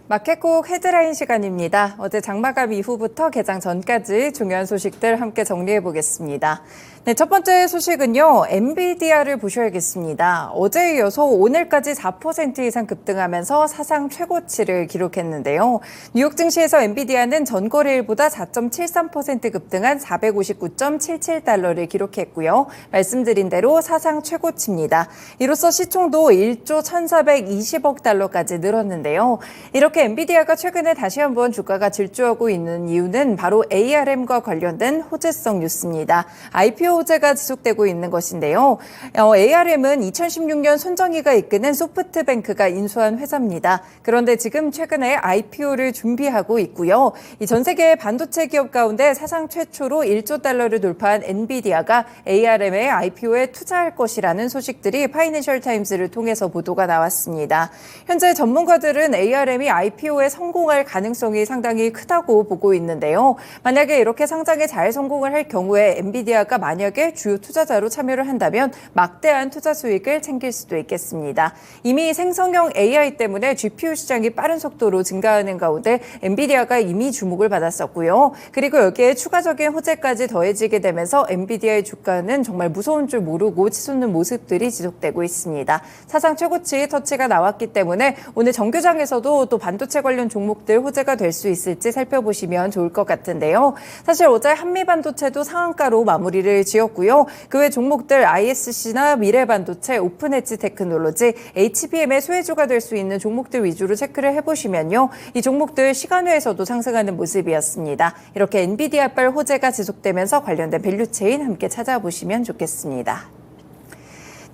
마켓콕 헤드라인 시간입니다. 어제 장마감 이후부터 개장 전까지 중요한 소식들 함께 정리해 보겠습니다. 네, 첫 번째 소식은요. 엔비디아를 보셔야겠습니다. 어제에 이어서 오늘까지 4% 이상 급등하면서 사상 최고치를 기록했는데요. 뉴욕 증시에서 엔비디아는 전거래일보다 4.73% 급등한 459.77달러를 기록했고요. 말씀드린 대로 사상 최고치입니다. 이로써 시총도 1조 1,420억 달러까지 늘었는데요. 이렇게 엔비디아가 최근에 다시 한번 주가가 질주하고 있는 이유는 바로 ARM과 관련된 호재성 뉴스입니다. IPO 호재가 지속되고 있는 것인데요. ARM은 2016년 손정희가 이끄는 소프트뱅크가 인수한 회사입니다. 그런데 지금 최근에 IPO를 준비하고 있고요. 전 세계 반도체 기업 가운데 사상 최초로 1조 달러를 돌파한 엔비디아가 ARM의 IPO에 투자할 것이라는 소식들이 파이낸셜 타임스를 통해서 보도가 나왔습니다. 현재 전문가들은 ARM이 IPO에 성공할 가능성이 상당히 크다고 보고 있는데요. 만약에 이렇게 상장에 잘 성공을 할 경우에 엔비디아가 만약에 주요 투자자로 참여를 한다면 막대한 투자 수익을 챙길 수도 있겠습니다. 이미 생성형 AI 때문에 GPU 시장이 빠른 속도로 증가하는 가운데 엔비디아가 이미 주목을 받았었고요. 그리고 여기에 추가적인 호재까지 더해지게 되면서 엔비디아의 주가는 정말 무서운 줄 모르고 치솟는 모습들이 지속되고 있습니다. 사상 최고치 터치가 나왔기 때문에 오늘 정규장에서도 또 반도체 관련 종목들 호재가 될 수 있을지 살펴보시면 좋을 것 같은데요. 사실 어제 한미반도체도 상한가로 마무리를 지었고요. 그 외 종목들 ISC나 미래반도체, 오픈엣지 테크놀로지, HBM의 수혜주가 될 수 있는 종목들 위주로 체크를 해보시면요. 이 종목들 시간외에서도 상승하는 모습이었습니다. 이렇게 엔비디아발 호재가 지속되면서 관련된 밸류체인 함께 찾아보시면 좋겠습니다.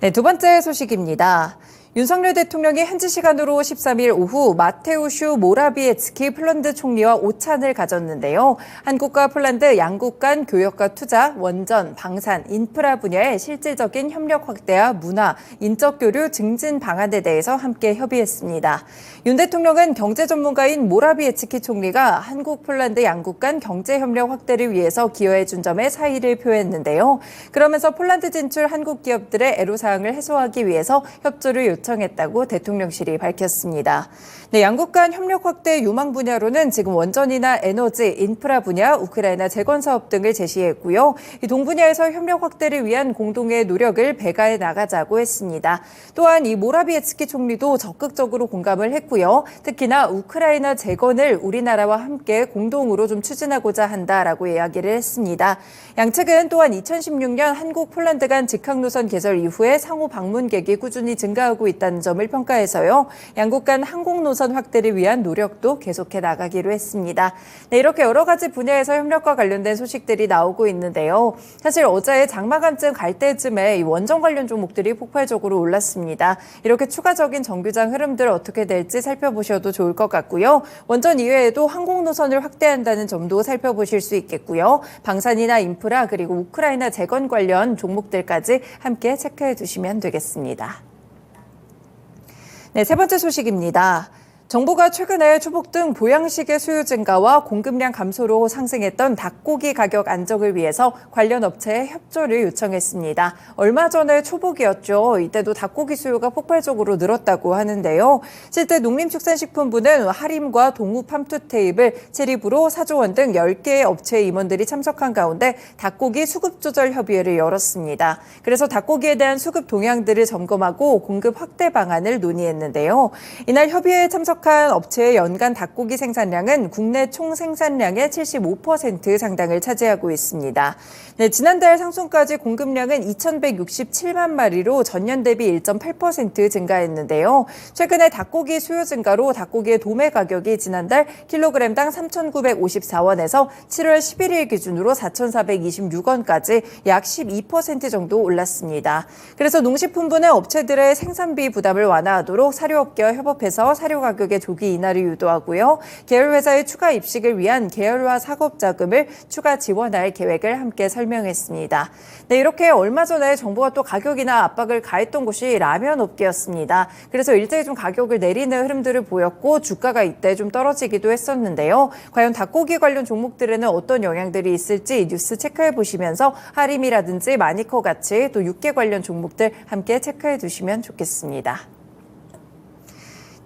네, 두 번째 소식입니다. 윤석열 대통령이 현지 시간으로 13일 오후 마테우슈 모라비에츠키 폴란드 총리와 오찬을 가졌는데요. 한국과 폴란드 양국 간 교역과 투자, 원전, 방산, 인프라 분야의 실질적인 협력 확대와 문화, 인적 교류 증진 방안에 대해서 함께 협의했습니다. 윤 대통령은 경제 전문가인 모라비에츠키 총리가 한국, 폴란드 양국 간 경제 협력 확대를 위해서 기여해 준 점에 사의를 표했는데요. 그러면서 폴란드 진출 한국 기업들의 애로사항을 해소하기 위해서 협조를 요청했다고 대통령실이 밝혔습니다. 네, 양국 간 협력 확대 유망 분야로는 지금 원전이나 에너지, 인프라 분야, 우크라이나 재건 사업 등을 제시했고요. 이 동분야에서 협력 확대를 위한 공동의 노력을 배가해 나가자고 했습니다. 또한 이 모라비에츠키 총리도 적극적으로 공감을 했고요. 특히나 우크라이나 재건을 우리나라와 함께 공동으로 좀 추진하고자 한다라고 이야기를 했습니다. 양측은 또한 2016년 한국 폴란드 간 직항 노선 개설 이후에 상호 방문객이 꾸준히 증가하고 있다는 점을 평가해서요. 양국 간 항공 노선 확대를 위한 노력도 계속해 나가기로 했습니다. 네, 이렇게 여러 가지 분야에서 협력과 관련된 소식들이 나오고 있는데요. 사실 어제 장마감쯤 갈 때쯤에 이 원전 관련 종목들이 폭발적으로 올랐습니다. 이렇게 추가적인 정규장 흐름들 어떻게 될지 살펴보셔도 좋을 것 같고요. 원전 이외에도 항공 노선을 확대한다는 점도 살펴보실 수 있겠고요. 방산이나 인프라 그리고 우크라이나 재건 관련 종목들까지 함께 체크해 두시면 되겠습니다. 네, 세 번째 소식입니다. 정부가 최근에 초복 등 보양식의 수요 증가와 공급량 감소로 상승했던 닭고기 가격 안정을 위해서 관련 업체에 협조를 요청했습니다. 얼마 전에 초복이었죠. 이때도 닭고기 수요가 폭발적으로 늘었다고 하는데요. 실제 농림축산식품부는 하림과 동우 팜투테이블, 체리브로, 사조원 등 10개의 업체의 임원들이 참석한 가운데 닭고기 수급 조절 협의회를 열었습니다. 그래서 닭고기에 대한 수급 동향들을 점검하고 공급 확대 방안을 논의했는데요. 이날 협의회에 참석한 업체의 연간 닭고기 생산량은 국내 총 생산량의 75% 상당을 차지하고 있습니다. 네, 지난달 상순까지 공급량은 2,167만 마리로 전년 대비 1.8% 증가했는데요. 최근에 닭고기 수요 증가로 닭고기의 도매 가격이 지난달 킬로그램당 3,954원에서 7월 11일 기준으로 4,426원까지 약 12% 정도 올랐습니다. 그래서 농식품부는 업체들의 생산비 부담을 완화하도록 사료업계와 협업해서 사료 가격의 조기 인하를 유도하고요. 계열회사의 추가 입식을 위한 계열화 사업 자금을 추가 지원할 계획을 함께 설명했습니다. 네, 이렇게 얼마 전에 정부가 또 가격이나 압박을 가했던 곳이 라면 업계였습니다. 그래서 일제히 좀 가격을 내리는 흐름들을 보였고 주가가 이때 좀 떨어지기도 했었는데요. 과연 닭고기 관련 종목들에는 어떤 영향들이 있을지 뉴스 체크해 보시면서 하림이라든지 마니커 같이 또 육계 관련 종목들 함께 체크해 두시면 좋겠습니다.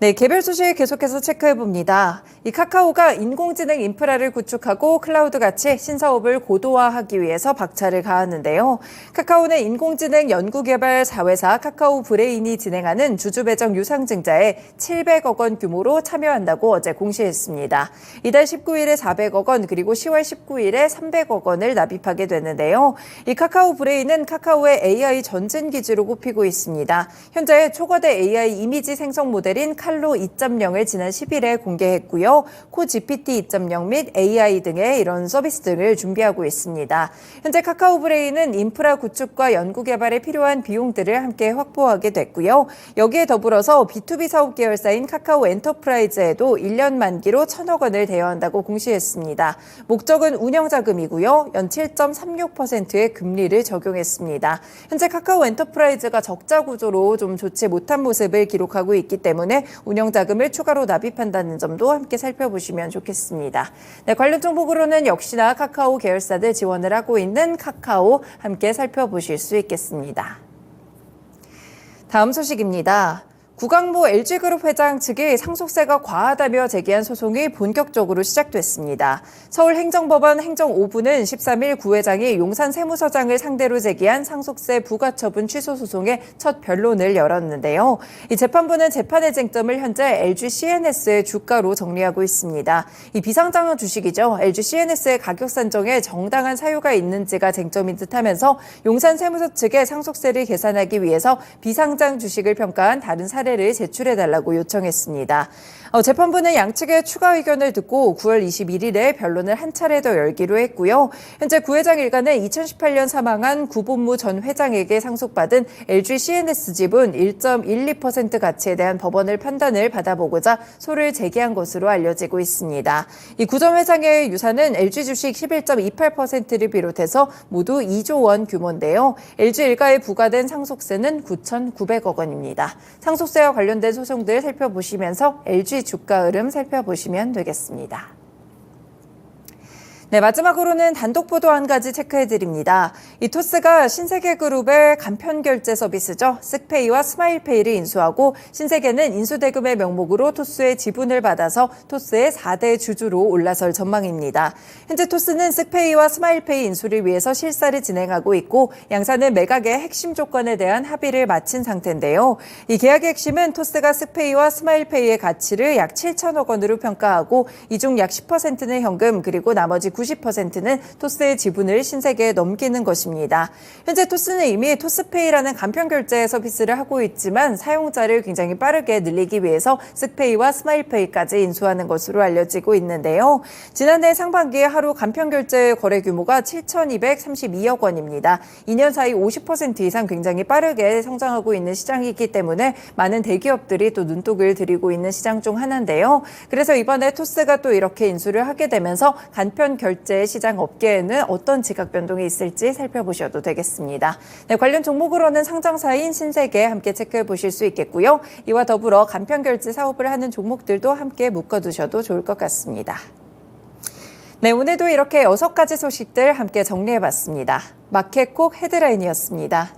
네, 개별 소식 계속해서 체크해봅니다. 이 카카오가 인공지능 인프라를 구축하고 클라우드같이 신사업을 고도화하기 위해서 박차를 가하는데요. 카카오는 인공지능 연구개발 자회사 카카오 브레인이 진행하는 주주배정 유상증자에 700억 원 규모로 참여한다고 어제 공시했습니다. 이달 19일에 400억 원 그리고 10월 19일에 300억 원을 납입하게 되는데요. 이 카카오 브레인은 카카오의 AI 전진 기지로 꼽히고 있습니다. 현재 초거대 AI 이미지 생성 모델인 칼로 2.0을 지난 10일에 공개했고요. 코 GPT 2.0 및 AI 등의 이런 서비스 등을 준비하고 있습니다. 현재 카카오 브레인은 인프라 구축과 연구 개발에 필요한 비용들을 함께 확보하게 됐고요. 여기에 더불어서 B2B 사업 계열사인 카카오 엔터프라이즈에도 1년 만기로 1,000억 원을 대여한다고 공시했습니다. 목적은 운영자금이고요. 연 7.36%의 금리를 적용했습니다. 현재 카카오 엔터프라이즈가 적자 구조로 좀 좋지 못한 모습을 기록하고 있기 때문에 운영자금을 추가로 납입한다는 점도 함께 살펴보시면 좋겠습니다. 네, 관련 정보로는 역시나 카카오 계열사들 지원을 하고 있는 카카오 함께 살펴보실 수 있겠습니다. 다음 소식입니다. 구강모 LG그룹 회장 측이 상속세가 과하다며 제기한 소송이 본격적으로 시작됐습니다. 서울행정법원 행정 5부는 13일 구 회장이 용산 세무서장을 상대로 제기한 상속세 부과처분 취소 소송의 첫 변론을 열었는데요. 이 재판부는 재판의 쟁점을 현재 LG CNS의 주가로 정리하고 있습니다. 이 비상장 주식이죠. LG CNS의 가격 산정에 정당한 사유가 있는지가 쟁점인 듯하면서 용산 세무서 측에 상속세를 계산하기 위해서 비상장 주식을 평가한 다른 사례를 제출해달라고 요청했습니다. 재판부는 양측의 추가 의견을 듣고 9월 21일에 변론을 한 차례 더 열기로 했고요. 현재 구 회장 일가는 2018년 사망한 구본무 전 회장에게 상속받은 LG CNS 지분 1.12% 가치에 대한 법원의 판단을 받아보고자 소를 제기한 것으로 알려지고 있습니다. 이 구 전 회장의 유산은 LG 주식 11.28%를 비롯해서 모두 2조 원 규모인데요. LG 일가에 부과된 상속세는 9,900억 원입니다. 상속세와 관련된 소송들 살펴보시면서 LG 주가 흐름 살펴보시면 되겠습니다. 네, 마지막으로는 단독 보도 한 가지 체크해드립니다. 이 토스가 신세계그룹의 간편결제 서비스죠. 쓱페이와 스마일페이를 인수하고 신세계는 인수대금의 명목으로 토스의 지분을 받아서 토스의 4대 주주로 올라설 전망입니다. 현재 토스는 쓱페이와 스마일페이 인수를 위해서 실사를 진행하고 있고 양사는 매각의 핵심 조건에 대한 합의를 마친 상태인데요. 이 계약의 핵심은 토스가 쓱페이와 스마일페이의 가치를 약 7천억 원으로 평가하고 이 중 약 10%는 현금 그리고 나머지 90%는 토스의 지분을 신세계에 넘기는 것입니다. 현재 토스는 이미 토스페이라는 간편결제 서비스를 하고 있지만 사용자를 굉장히 빠르게 늘리기 위해서 쓱페이와 스마일페이까지 인수하는 것으로 알려지고 있는데요. 지난해 상반기에 하루 간편결제 거래 규모가 7,232억 원입니다. 2년 사이 50% 이상 굉장히 빠르게 성장하고 있는 시장이기 때문에 많은 대기업들이 또 눈독을 들이고 있는 시장 중 하나인데요. 그래서 이번에 토스가 또 이렇게 인수를 하게 되면서 간편결제 시장 업계에는 어떤 지각 변동이 있을지 살펴보셔도 되겠습니다. 네, 관련 종목으로는 상장사인 신세계 함께 체크해 보실 수 있겠고요. 이와 더불어 간편결제 사업을 하는 종목들도 함께 묶어두셔도 좋을 것 같습니다. 네, 오늘도 이렇게 6가지 소식들 함께 정리해봤습니다. 마켓콕 헤드라인이었습니다.